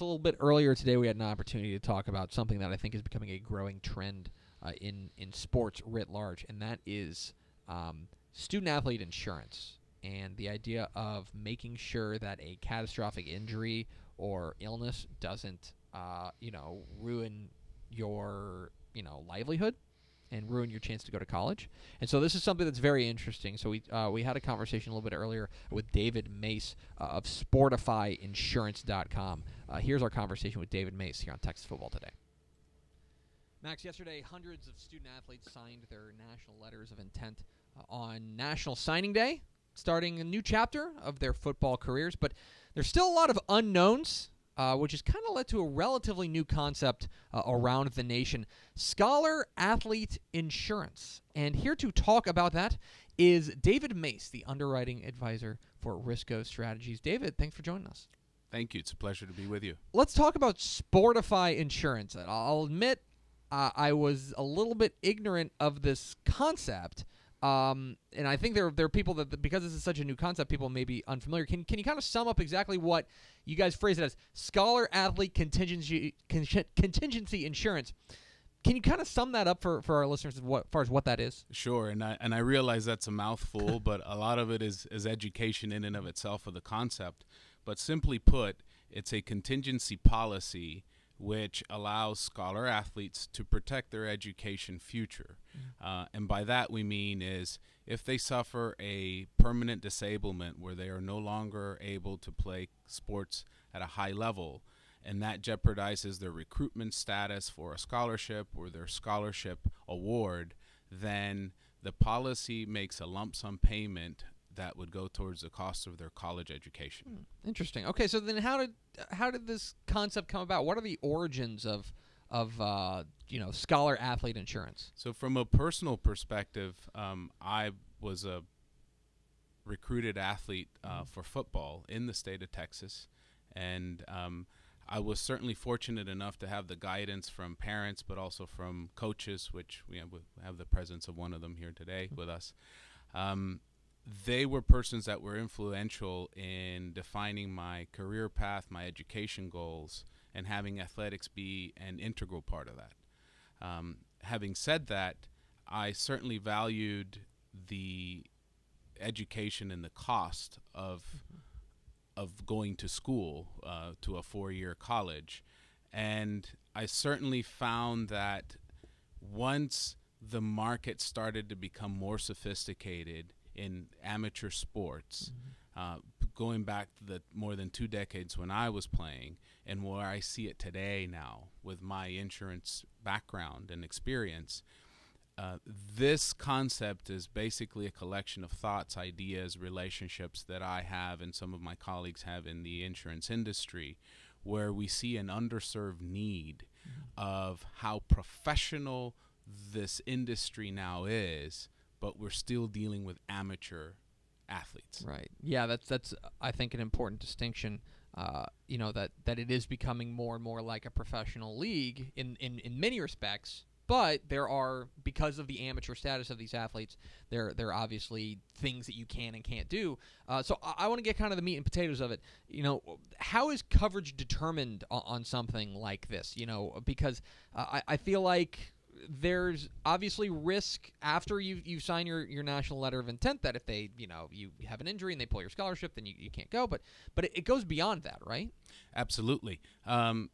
little bit earlier today, we had an opportunity to talk about something that I think is becoming a growing trend in sports writ large, and that is student-athlete insurance and the idea of making sure that a catastrophic injury or illness doesn't, ruin your, livelihood and ruin your chance to go to college. And so this is something that's very interesting. So we had a conversation a little bit earlier with David Mace of SportifyInsurance.com. Here's our conversation with David Mace here on Texas Football Today. Max, yesterday hundreds of student-athletes signed their national letters of intent on National Signing Day, starting a new chapter of their football careers. But there's still a lot of unknowns, which has kind of led to a relatively new concept around the nation, Scholar Athlete Insurance. And here to talk about that is David Mace, the underwriting advisor for Risco Strategies. David, thanks for joining us. Thank you. It's a pleasure to be with you. Let's talk about Sportify Insurance. I'll admit I was a little bit ignorant of this concept. And I think there are people that, because this is such a new concept, people may be unfamiliar. Can you kind of sum up exactly what you guys phrase it as? Scholar Athlete Contingency Insurance. Can you kind of sum that up for our listeners as far as what that is? Sure, and I realize that's a mouthful, but a lot of it is education in and of itself of the concept. But simply put, it's a contingency policy which allows scholar athletes to protect their education future. And by that we mean is if they suffer a permanent disablement where they are no longer able to play sports at a high level, and that jeopardizes their recruitment status for a scholarship or their scholarship award, then the policy makes a lump sum payment that would go towards the cost of their college education. Interesting. Okay, so then how did this concept come about? What are the origins of Scholar Athlete Insurance? So from a personal perspective, I was a recruited athlete for football in the state of Texas, and I was certainly fortunate enough to have the guidance from parents, but also from coaches, which we have the presence of one of them here today with us. They were persons that were influential in defining my career path, my education goals, and having athletics be an integral part of that. Having said that, I certainly valued the education and the cost of going to school, to a 4-year college. And I certainly found that once the market started to become more sophisticated in amateur sports, going back to the more than 2 decades when I was playing, and where I see it today now with my insurance background and experience, this concept is basically a collection of thoughts, ideas, relationships that I have and some of my colleagues have in the insurance industry, where we see an underserved need of how professional this industry now is, but we're still dealing with amateur athletes. Right. Yeah, that's I think an important distinction. That it is becoming more and more like a professional league in many respects. But there are, because of the amateur status of these athletes, there are obviously things that you can and can't do. So I want to get kind of the meat and potatoes of it. How is coverage determined on something like this? Because I feel like there's obviously risk after you sign your national letter of intent that if they you have an injury and they pull your scholarship, then you can't go. But it goes beyond that, right? Absolutely.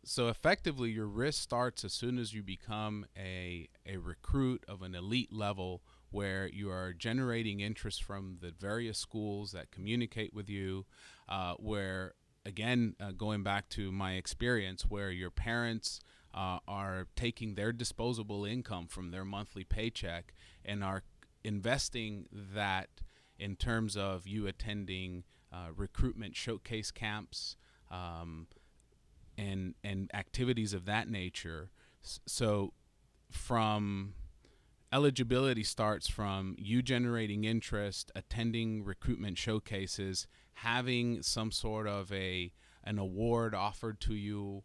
So effectively, your risk starts as soon as you become a recruit of an elite level, where you are generating interest from the various schools that communicate with you, where, again, going back to my experience, where your parents are taking their disposable income from their monthly paycheck and are investing that in terms of you attending recruitment showcase camps and activities of that nature. So from eligibility starts from you generating interest, attending recruitment showcases, having some sort of an award offered to you,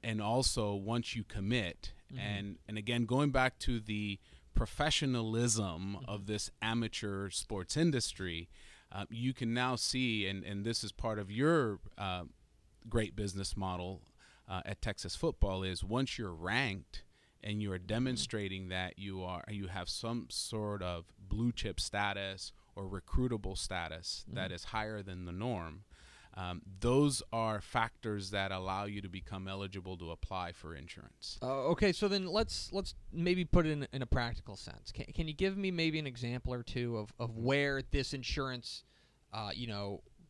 and also once you commit, and again, going back to the professionalism of this amateur sports industry, you can now see, and this is part of your great business model, at Texas football is once you're ranked and you are demonstrating that you have some sort of blue chip status or recruitable status that is higher than the norm, those are factors that allow you to become eligible to apply for insurance. Okay, so then let's maybe put it in a practical sense. Can you give me maybe an example or two of where this insurance,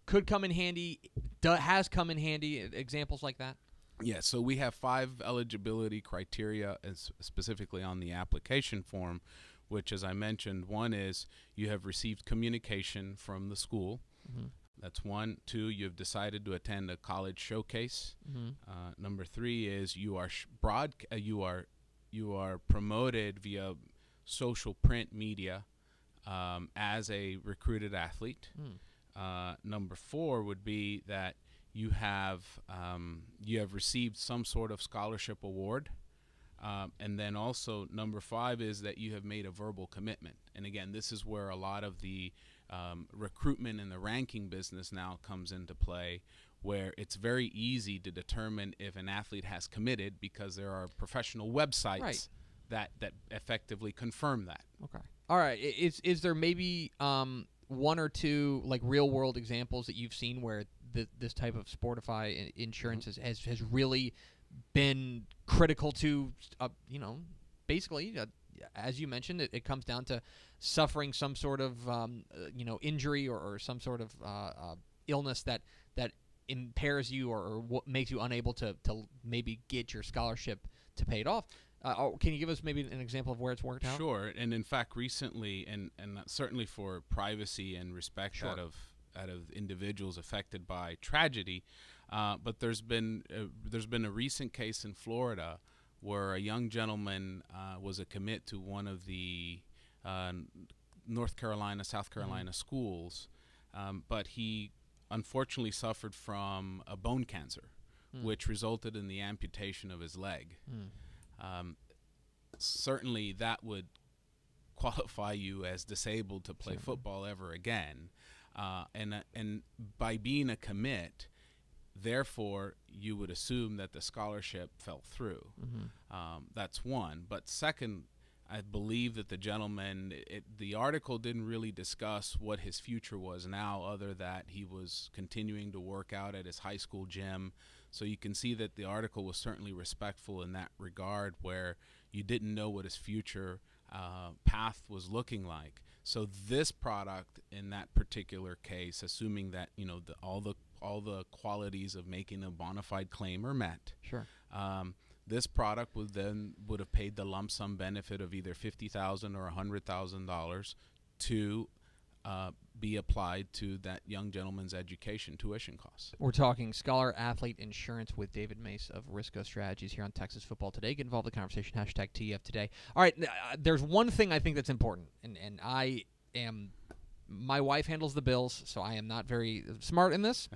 could come in handy, has come in handy, examples like that? Yeah, so we have 5 eligibility criteria, specifically on the application form, which, as I mentioned, one is you have received communication from the school. Mm-hmm. That's 1. 2, you've decided to attend a college showcase. Mm-hmm. Number 3 is you are promoted via social print media as a recruited athlete. Number 4 would be that you have received some sort of scholarship award. And then also number 5 is that you have made a verbal commitment. And again, this is where a lot of the recruitment and the ranking business now comes into play, where it's very easy to determine if an athlete has committed because there are professional websites that effectively confirm that. Okay. All right. Is there maybe one or two like real world examples that you've seen where this type of Sportify insurance has really been critical to, basically, as you mentioned, it comes down to suffering some sort of, injury or some sort of illness that impairs you or makes you unable to maybe get your scholarship to pay it off. Can you give us maybe an example of where it's worked out? Sure. And in fact, recently, and certainly for privacy and respect out of individuals affected by tragedy, but there's been a recent case in Florida where a young gentleman was a commit to one of the North Carolina, South Carolina schools, but he unfortunately suffered from a bone cancer, which resulted in the amputation of his leg. Certainly that would qualify you as disabled to play football ever again. And by being a commit, therefore, you would assume that the scholarship fell through. That's one. But second, I believe that the gentleman, the article didn't really discuss what his future was now, other that he was continuing to work out at his high school gym. So you can see that the article was certainly respectful in that regard, where you didn't know what his future path was looking like. So this product, in that particular case, assuming that all the qualities of making a bona fide claim are met, this product would have paid the lump sum benefit of either $50,000 or $100,000 to be applied to that young gentleman's education tuition costs. We're talking Scholar Athlete Insurance with David Mace of Risco Strategies here on Texas Football Today. Get involved in the conversation, hashtag TF Today. All right, there's one thing I think that's important, and my wife handles the bills, so I am not very smart in this.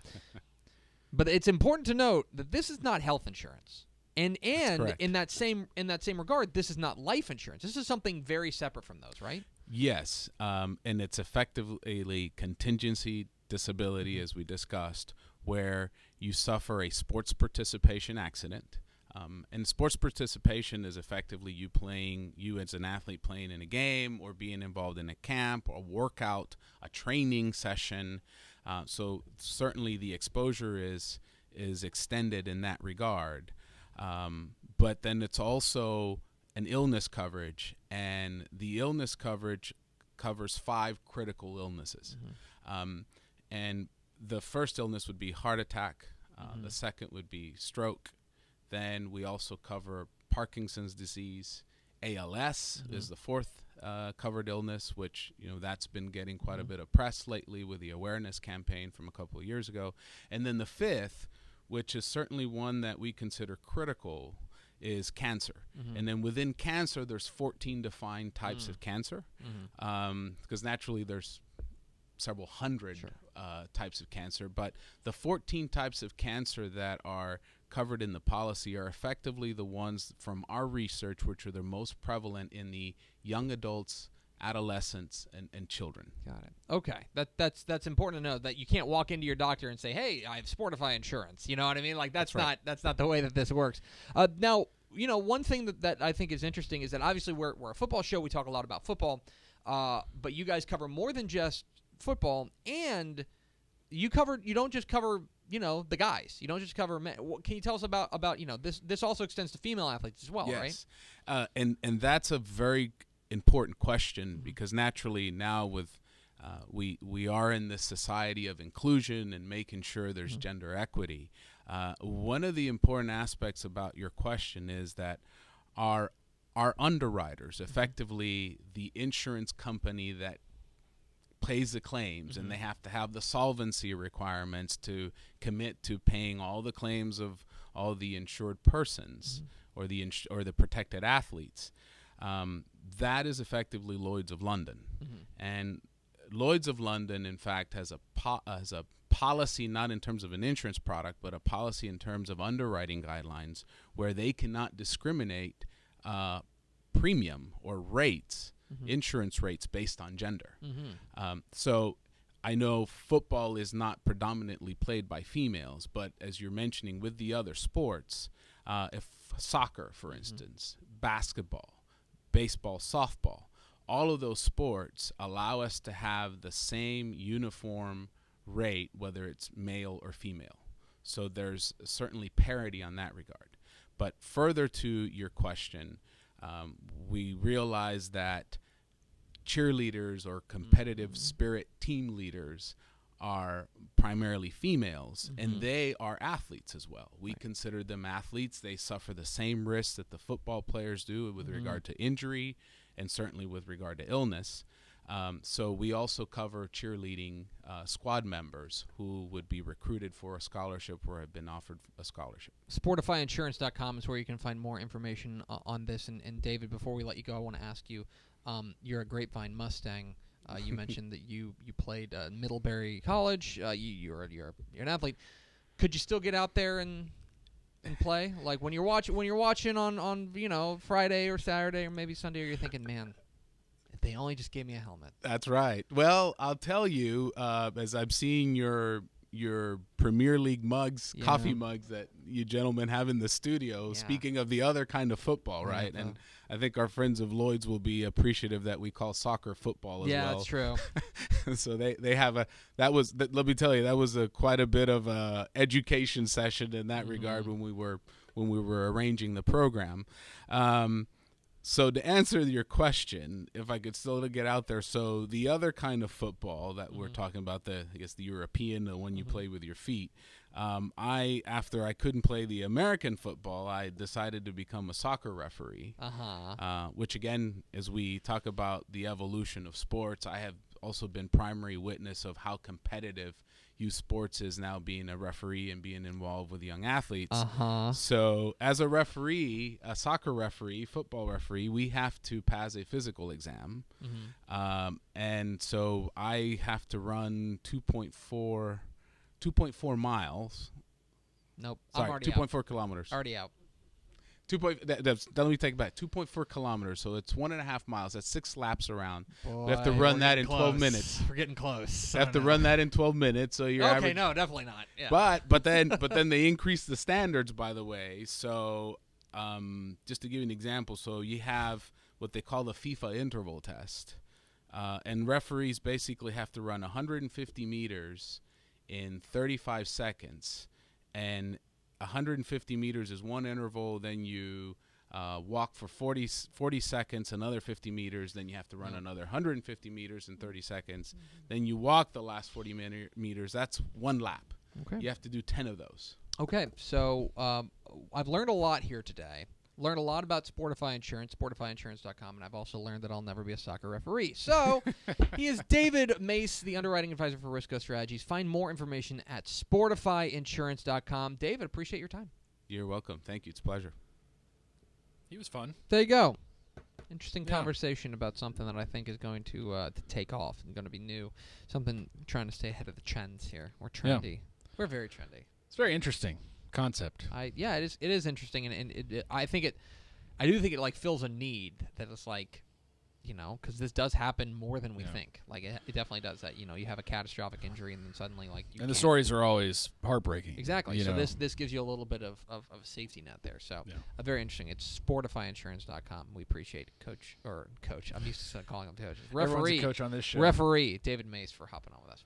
But it's important to note that this is not health insurance. And in that same regard, this is not life insurance. This is something very separate from those, right? Yes, and it's effectively contingency disability, as we discussed, where you suffer a sports participation accident. And sports participation is effectively you as an athlete playing in a game or being involved in a camp, a workout, a training session. So certainly the exposure is extended in that regard. But then it's also an illness coverage, and the illness coverage covers 5 critical illnesses. And the first illness would be heart attack. The second would be stroke. Then we also cover Parkinson's disease. ALS is the 4th covered illness, which that's been getting quite a bit of press lately with the awareness campaign from a couple of years ago. And then the 5th, which is certainly one that we consider critical, is cancer. And then within cancer, there's 14 defined types of cancer, because naturally there's several hundred types of cancer. But the 14 types of cancer that are covered in the policy are effectively the ones from our research which are the most prevalent in the young adults adolescents, and children. Got it. Okay, that's important to know, that you can't walk into your doctor and say, "Hey, I have Sportify insurance." You know what I mean? Like that's right. not the way that this works. Now, one thing that I think is interesting is that obviously we're a football show. We talk a lot about football, but you guys cover more than just football, and you don't just cover the guys. You don't just cover men. Can you tell us about this also extends to female athletes as well, Yes. right? And that's a very important question, because naturally now with we are in this society of inclusion and making sure there's gender equity. One of the important aspects about your question is that our underwriters, effectively the insurance company that pays the claims, and they have to have the solvency requirements to commit to paying all the claims of all the insured persons or the protected athletes. That is effectively Lloyd's of London, and Lloyd's of London, in fact, has a policy, not in terms of an insurance product, but a policy in terms of underwriting guidelines, where they cannot discriminate premium or rates, insurance rates, based on gender. So I know football is not predominantly played by females, but as you're mentioning with the other sports, if soccer, for instance, basketball, baseball, softball, all of those sports allow us to have the same uniform rate, whether it's male or female. So there's certainly parity on that regard. But further to your question, we realize that cheerleaders or competitive spirit team leaders are primarily females, and they are athletes as well. We consider them athletes. They suffer the same risks that the football players do with regard to injury, and certainly with regard to illness. So we also cover cheerleading squad members who would be recruited for a scholarship or have been offered a scholarship. SportifyInsurance.com is where you can find more information on this. And David, before we let you go, I want to ask you, you're a Grapevine Mustang. You mentioned that you played Middlebury College. You're an athlete. Could you still get out there and play? Like when you're watching on Friday or Saturday or maybe Sunday, you're thinking, man, if they only just gave me a helmet. That's right. Well, I'll tell you, as I'm seeing your Premier League mugs, coffee mugs that you gentlemen have in the studio, speaking of the other kind of football, right? And I think our friends of Lloyd's will be appreciative that we call soccer football as well. Yeah, that's true. So they have let me tell you, that was quite a bit of a education session in that regard when we were arranging the program. So to answer your question, if I could still get out there, so the other kind of football that we're talking about, the European, the one you play with your feet, after I couldn't play the American football, I decided to become a soccer referee, which again, as we talk about the evolution of sports, I have also been primary witness of how competitive youth sports is now, being a referee and being involved with young athletes. So as a referee, a soccer referee, football referee, we have to pass a physical exam. And so I have to run 2.4 miles. Nope. Sorry, I'm already 2.4 kilometers. Already out. Let me take it back. 2.4 kilometers, so it's 1.5 miles. That's 6 laps around. Boy, we have to run that in 12 minutes. We're getting close. We have to run that in 12 minutes. So you're okay. No, definitely not. Yeah. But then they increase the standards, by the way. So just to give you an example, so you have what they call the FIFA interval test, and referees basically have to run 150 meters in 35 seconds, and 150 meters is one interval, then you walk for 40 seconds, another 50 meters, then you have to run another 150 meters in 30 seconds, then you walk the last 40 meters. That's one lap. Okay. You have to do 10 of those. Okay, so I've learned a lot here today. Learned a lot about Sportify Insurance, SportifyInsurance.com, and I've also learned that I'll never be a soccer referee. So he is David Mace, the underwriting advisor for Risco Strategies. Find more information at SportifyInsurance.com. David, appreciate your time. You're welcome. Thank you. It's a pleasure. He was fun. There you go. Interesting conversation about something that I think is going to take off and going to be new. Something trying to stay ahead of the trends here. We're trendy. Yeah. We're very trendy. It's very interesting concept. It is interesting, and I do think it like fills a need that it's like, because this does happen more than we Yeah. think. Like it definitely does that. You have a catastrophic injury and then suddenly like you And the can't- stories are always heartbreaking. Exactly. you So know. this gives you a little bit of a safety net there. So Yeah. very interesting. It's sportifyinsurance.com. We appreciate Coach. I'm used to calling him Coach. Everyone's Referee. a coach on this show. Referee David Mace for hopping on with us.